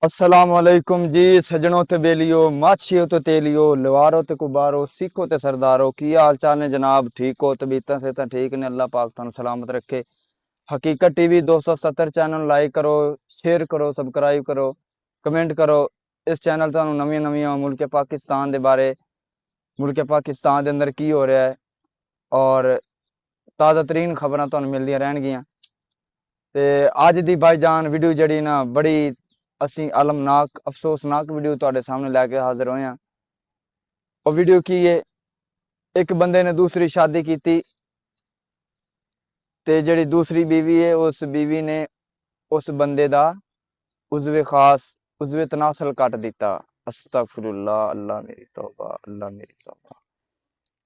असलामुअलैकुम जी सजनों ते बेलियो माछियो ते तेलियो लवारो ते कुबारो सिखो ते सरदारो की हाल चाल ने जनाब। ठीक हो? तबीयत सेहत ठीक ने? अल्लाह पाक तुहानू सलामत रखे। हकीकत टीवी 270 चैनल लाइक करो, शेयर करो, सबसक्राइब करो, कमेंट करो। इस चैनल तुहानू नवी नवी मुल्क पाकिस्तान के बारे, मुल्क पाकिस्तान के अंदर की हो रहा है और ताज़ा तरीन खबर तुहानू मिलदियां रहनगियां। ते अज दी भाईजान वीडियो जड़ी ना बड़ी असी अलमनाक अफसोसनाक वीडियो तुहाडे सामने लैके हाजिर होए हैं। और वीडियो की है, एक बंदे ने दूसरी शादी की ते जड़ी दूसरी बीवी है उस बीवी ने उस बंदे दा उज़वे खास उज़वे तनासल कट दिता। अस्तगफिरुल्लाह, अल्लाह मेरी तौबा, अल्लाह मेरी तौबा।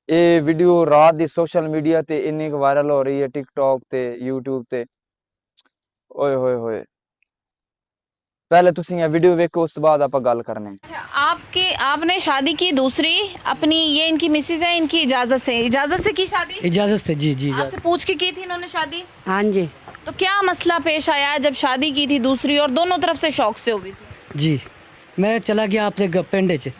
ये वीडियो रात दी सोशल मीडिया ते इन्नी वायरल हो रही है, टिकटॉक ते यूट्यूब ते। ओए होए होए, पहले तुसी ये वीडियो वेखो, उस बाद आप गल करने। आपने शादी की दूसरी अपनी, ये इनकी मिसेज है, इनकी इजाजत से की शादी? इजाजत से जी जी आपसे पूछ के की थी इन्होंने शादी? हाँ जी तो क्या मसला पेश आया जब शादी की थी दूसरी और दोनों तरफ से शौक से हुई थी? जी मैं चला गया अपने पिंड च।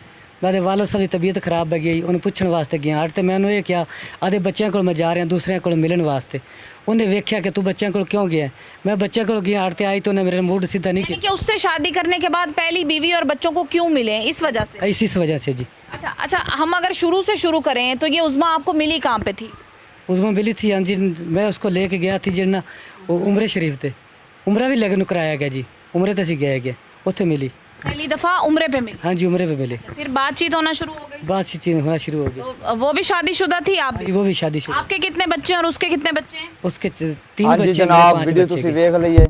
मेरे वालद साहब की तबीयत खराब है गई, उन्हें पूछने वास्ते गया अट। तो मैं उन्होंने क्या आधे बच्चों को मैं जा रहा दूसरे को मिलने वास्ते। उन्हें वेख्या कि तू बच्चों को क्यों गया? मैं बच्चों को गया अट। आई तो उन्हें मेरे मूड सीधा नहीं कि उससे शादी करने के बाद पहली बीवी और बच्चों को क्यों मिले? इस वजह से? इस वजह से जी। अच्छा अच्छा, हम अगर शुरू से शुरू करें तो ये उज़्मा आपको मिली कहाँ पे थी? उज़्मा मिली थी हाँ जी, मैं उसको लेके गया थी जिन्ना वो उम्रे शरीफ थे। उम्रा भी लगन कराया गया जी, उम्रे तो गया गया उत्थे मिली। पहली दफा उम्रे पे मिली? हाँ जी उम्रे पे मिले। फिर बातचीत होना शुरू हो गई? बातचीत होना शुरू हो गई। तो वो भी शादीशुदा थी? आप भी? वो भी शादीशुदा। आपके कितने बच्चे और उसके कितने बच्चे हैं? उसके 3 हाँ जी बच्चे। जनाब, वीडियो तुसी वेख लईए।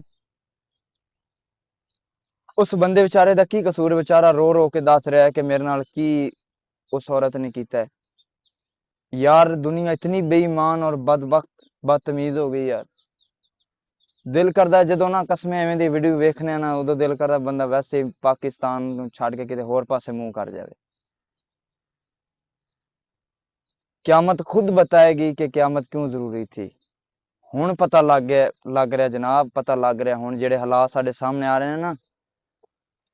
उस बंदे बेचारे दा की कसूर? बेचारा रो रो के दस रहा है कि मेरे नाल की उस औरत ने कीता है। यार दुनिया इतनी बेईमान और बदबख्त बदतमीज हो गई यार। दिल करदा जदों ना कसमें एवें दी वीडियो वेखने ना, उदों दिल करदा बंदा वैसे ही पाकिस्तान नूं छड्ड के किते होर पासे मुंह कर जावे। क़यामत खुद बताएगी कि क़यामत क्यों जरूरी थी। हुण पता लग रहा जनाब, पता लग रहा हुण जेड़े हालात साडे सामने आ रहे हैं ना,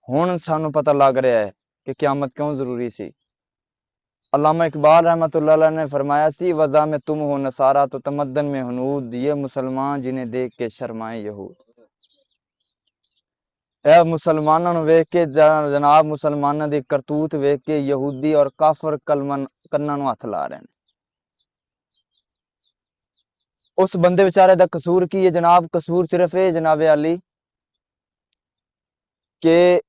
हुण सानू पता लग रहा है कि क़यामत क्यों जरूरी सी। अल्लामा इकबाल रहमतुल्लाह अलैह ने फरमाया सी, वज़ा में तुम हो नसारा तो तमद्दन में हनूद, ये मुसलमान जिन्हें देख के शर्माए यहूद। ए मुसलमानों नूं वेख के जनाब, मुसलमानों दी करतूत वेख के यहूदी और काफर कन्नां नूं हथ ला रहे हैं। उस बंदे बेचारे दा कसूर की है जनाब? कसूर सिर्फ ये जनाबे अली के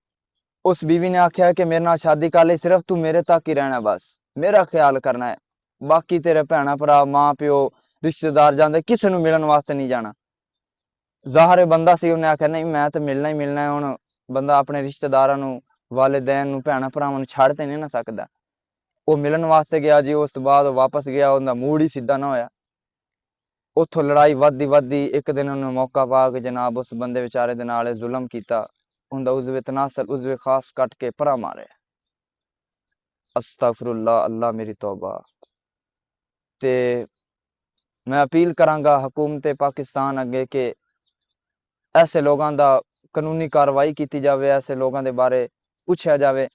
उस बीवी ने आख्या है कि मेरे नाल शादी कर ले, सिर्फ तू मेरे तक ही रहना, बस मेरा ख्याल करना है, बाकी तेरे भैन भरा मां प्यो रिश्तेदार जाते किसी नूं मिलण वास्ते नहीं जाना। ज़ाहिर बंदा सी, उन्हें आख्या नहीं मैं तो मिलना ही मिलना है। हुण बंदा अपने रिश्तेदारां नूं, वालिदैन नूं, भैन भरावां नूं छड्ड ते नहीं ना सकदा। वो मिलण वास्ते गया जी, उस तो बाद वापस गया, उनका मूड ही सीधा ना होया। उत्थों लड़ाई वधदी एक दिन उन्हें मौका पा के जनाब उस बंदे बेचारे दे नाल जुल्म कीता, उनका उज़वे तनासल उज़वे खास कट के परा मारे। अस्तगफिरुल्लाह, अल्लाह मेरी तौबा। ते मैं अपील करांगा हुकूमत पाकिस्तान अगे के ऐसे लोगों का कानूनी कार्रवाई की जाए, ऐसे लोगों के बारे पूछा जाए